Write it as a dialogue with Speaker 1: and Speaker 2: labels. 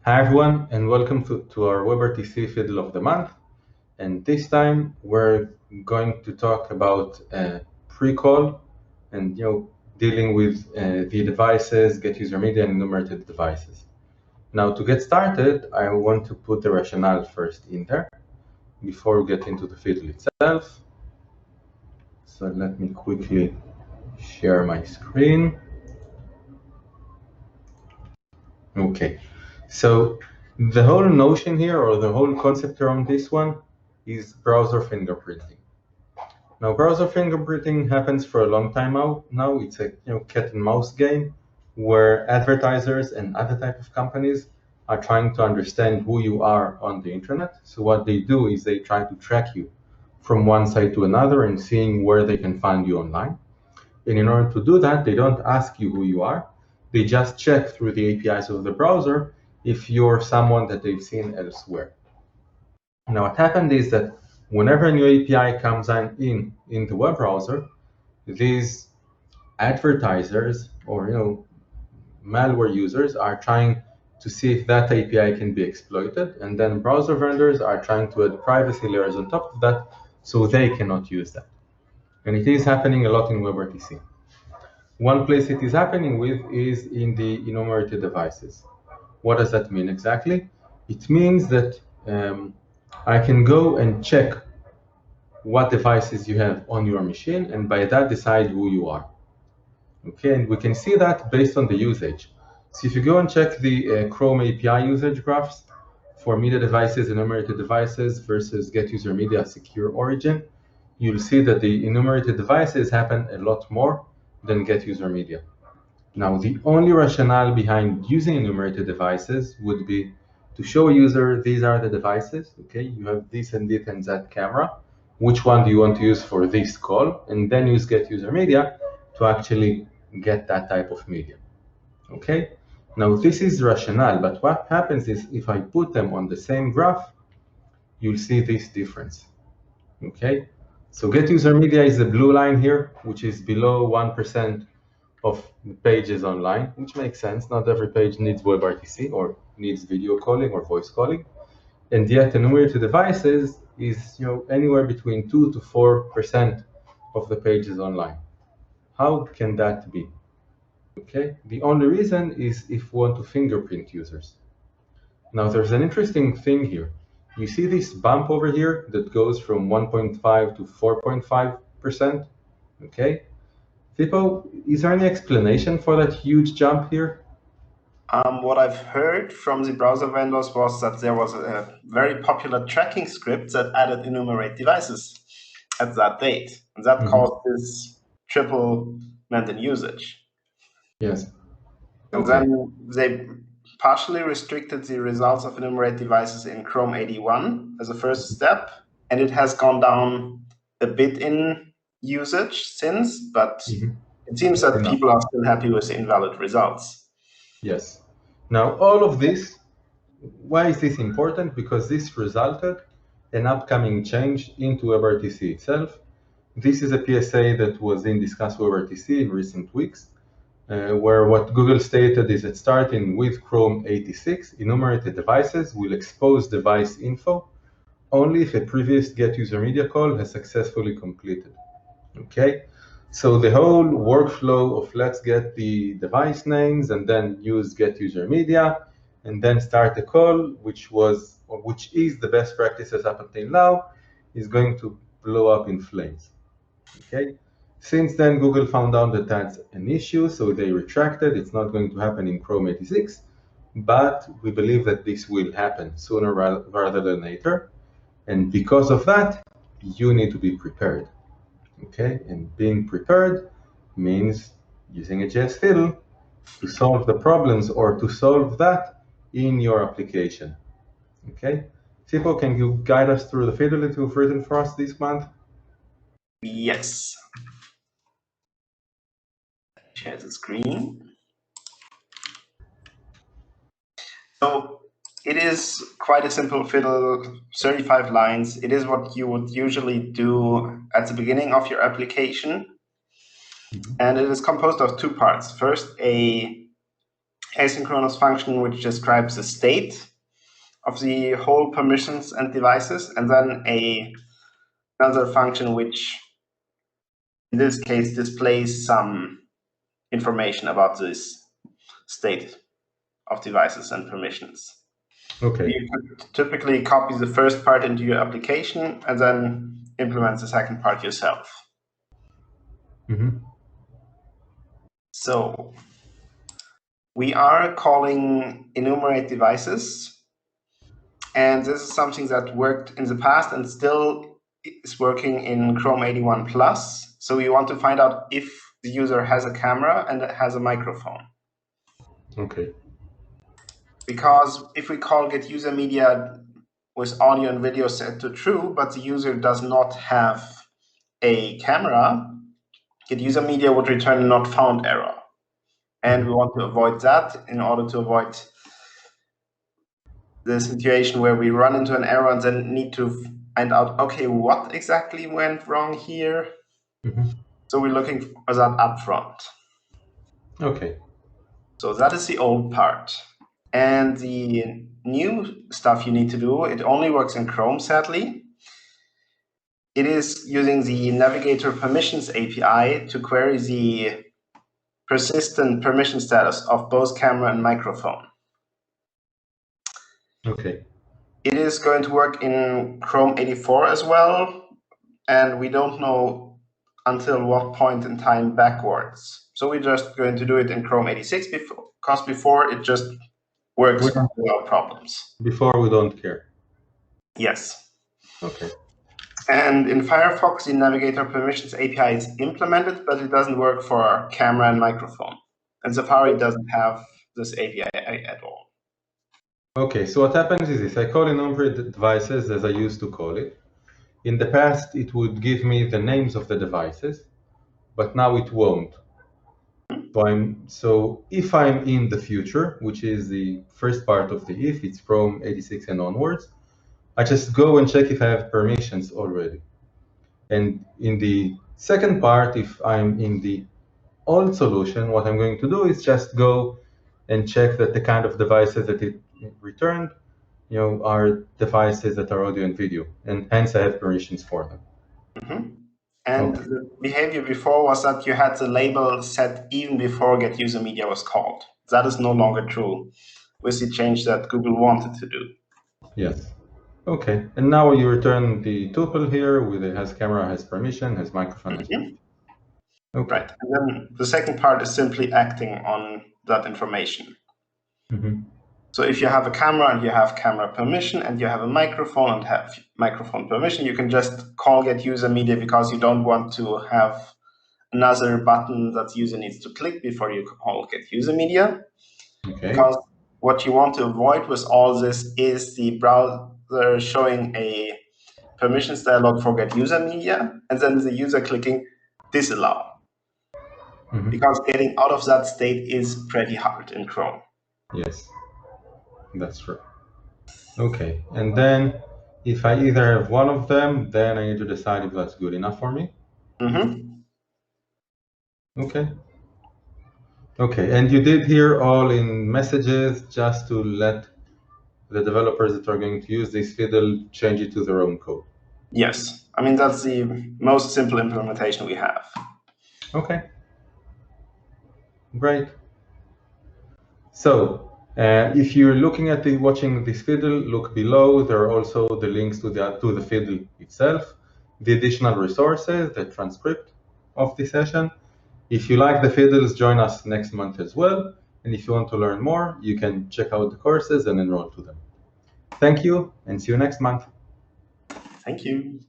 Speaker 1: Hi everyone, and welcome to our WebRTC Fiddle of the Month. And this time we're going to talk about pre-call and dealing with the devices, getUserMedia, and enumerateDevices. Now to get started, I want to put the rationale first in there before we get into the fiddle itself. So let me quickly share my screen. Okay, so the whole notion here, or the whole concept around this one, is browser fingerprinting. Now, browser fingerprinting happens for a long time now. It's a cat and mouse game where advertisers and other type of companies are trying to understand who you are on the internet. So what they do is they try to track you from one site to another and seeing where they can find you online. And in order to do that, they don't ask you who you are. They just check through the APIs of the browser if you're someone that they've seen elsewhere. Now, what happened is that whenever a new API comes in the web browser, these advertisers or malware users are trying to see if that API can be exploited, and then browser vendors are trying to add privacy layers on top of that so they cannot use that. And it is happening a lot in WebRTC. One place it is happening with is in the enumerated devices. What does that mean exactly? It means that I can go and check what devices you have on your machine, and by that decide who you are. Okay, and we can see that based on the usage. So if you go and check the Chrome API usage graphs for media devices, enumerated devices versus getUserMedia secure origin, you'll see that the enumerated devices happen a lot more than getUserMedia. Now, the only rationale behind using enumerated devices would be to show a user these are the devices. Okay, you have this and this and that camera. Which one do you want to use for this call? And then use getUserMedia to actually get that type of media. Okay, now this is rationale, but what happens is if I put them on the same graph, you'll see this difference. Okay, so getUserMedia is the blue line here, which is below 1% of pages online, which makes sense. Not every page needs WebRTC or needs video calling or voice calling. And yet enumerated devices is anywhere between 2 to 4% of the pages online. How can that be? Okay, the only reason is if we want to fingerprint users. Now there's an interesting thing here. You see this bump over here that goes from 1.5 to 4.5%. Okay, Fippo, is there any explanation for that huge jump here?
Speaker 2: What I've heard from the browser vendors was that there was a very popular tracking script that added enumerate devices at that date. And that caused this triplement in usage.
Speaker 1: Yes.
Speaker 2: And then they partially restricted the results of enumerate devices in Chrome 81 as a first step. And it has gone down a bit in usage since, but it seems that people are still happy with the invalid results.
Speaker 1: Yes. Now, all of this, why is this important? Because this resulted an upcoming change into WebRTC itself. This is a PSA that was in Discuss WebRTC in recent weeks, where what Google stated is that starting with Chrome 86, enumerated devices will expose device info only if a previous getUserMedia call has successfully completed. Okay, so the whole workflow of let's get the device names and then use getUserMedia and then start a call, which is the best practices up until now, is going to blow up in flames. Okay, since then Google found out that that's an issue, so they retracted. It's not going to happen in Chrome 86, but we believe that this will happen sooner rather than later, and because of that, you need to be prepared. Okay, and being prepared means using a JS Fiddle to solve the problems or to solve that in your application. Okay, Sipo, can you guide us through the Fiddle that you've written for us this month?
Speaker 2: Yes. Share the screen. So it is quite a simple fiddle, 35 lines. It is what you would usually do at the beginning of your application. And it is composed of two parts. First, a asynchronous function which describes the state of the whole permissions and devices, and then another function which in this case displays some information about this state of devices and permissions.
Speaker 1: Okay.
Speaker 2: You could typically copy the first part into your application and then implement the second part yourself. So we are calling enumerateDevices, and this is something that worked in the past and still is working in Chrome 81 Plus. So we want to find out if the user has a camera and has a microphone.
Speaker 1: Okay.
Speaker 2: Because if we call getUserMedia with audio and video set to true, but the user does not have a camera, getUserMedia would return a not found error. And we want to avoid that in order to avoid the situation where we run into an error and then need to find out, okay, what exactly went wrong here? So we're looking for that upfront.
Speaker 1: Okay.
Speaker 2: So that is the old part. And the new stuff you need to do, it only works in Chrome, sadly. It is using the Navigator Permissions API to query the persistent permission status of both camera and microphone.
Speaker 1: Okay.
Speaker 2: It is going to work in Chrome 84 as well, and we don't know until what point in time backwards. So we're just going to do it in Chrome 86 because before it just works without problems.
Speaker 1: Before we don't care.
Speaker 2: Yes.
Speaker 1: Okay.
Speaker 2: And in Firefox, the Navigator Permissions API is implemented, but it doesn't work for camera and microphone. And Safari doesn't have this API at all.
Speaker 1: Okay, so what happens is this. I call enumerateDevices as I used to call it. In the past, it would give me the names of the devices, but now it won't. So if I'm in the future, which is the first part of the if, it's Chrome 86 and onwards, I just go and check if I have permissions already. And in the second part, if I'm in the old solution, what I'm going to do is just go and check that the kind of devices that it returned, are devices that are audio and video, and hence I have permissions for them.
Speaker 2: And the behavior before was that you had the label set even before getUserMedia was called. That is no longer true with the change that Google wanted to do.
Speaker 1: Yes. Okay. And now you return the tuple here with it has camera, has permission, has microphone. Okay.
Speaker 2: Right. And then the second part is simply acting on that information. So if you have a camera and you have camera permission and you have a microphone and have microphone permission, you can just call getUserMedia because you don't want to have another button that the user needs to click before you call getUserMedia.
Speaker 1: Okay.
Speaker 2: Because what you want to avoid with all this is the browser showing a permissions dialog for getUserMedia and then the user clicking disallow. Because getting out of that state is pretty hard in Chrome.
Speaker 1: Yes, that's true. Okay, and then if I either have one of them, then I need to decide if that's good enough for me. Okay. Okay, and you did here all in messages just to let the developers that are going to use this Fiddle change it to their own code.
Speaker 2: Yes, I mean, that's the most simple implementation we have. Okay.
Speaker 1: Great. So if you're looking at watching this Fiddle, look below. There are also the links to the Fiddle itself, the additional resources, the transcript of the session. If you like the Fiddles, join us next month as well. And if you want to learn more, you can check out the courses and enroll to them. Thank you, and see you next month.
Speaker 2: Thank you.